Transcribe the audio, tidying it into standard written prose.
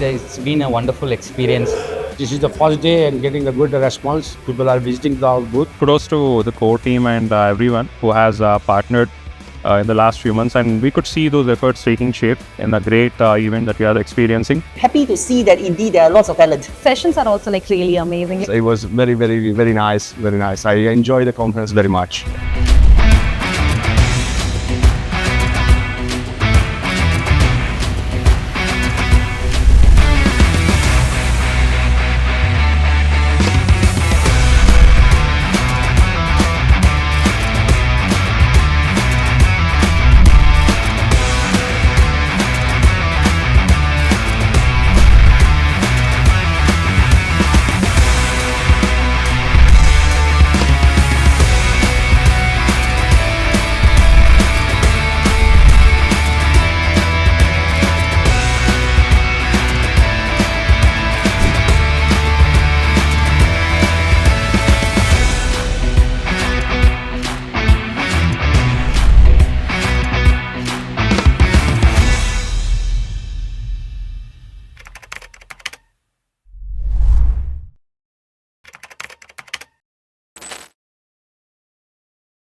It's been a wonderful experience. This is the first day and getting a good response. People are visiting our booth. Kudos to the core team and everyone who has partnered in the last few months, and we could see those efforts taking shape in the great event that we are experiencing. Happy to see that indeed there are lots of talent. Sessions are also like really amazing. It was very, very, very nice, very nice. I enjoyed the conference very much.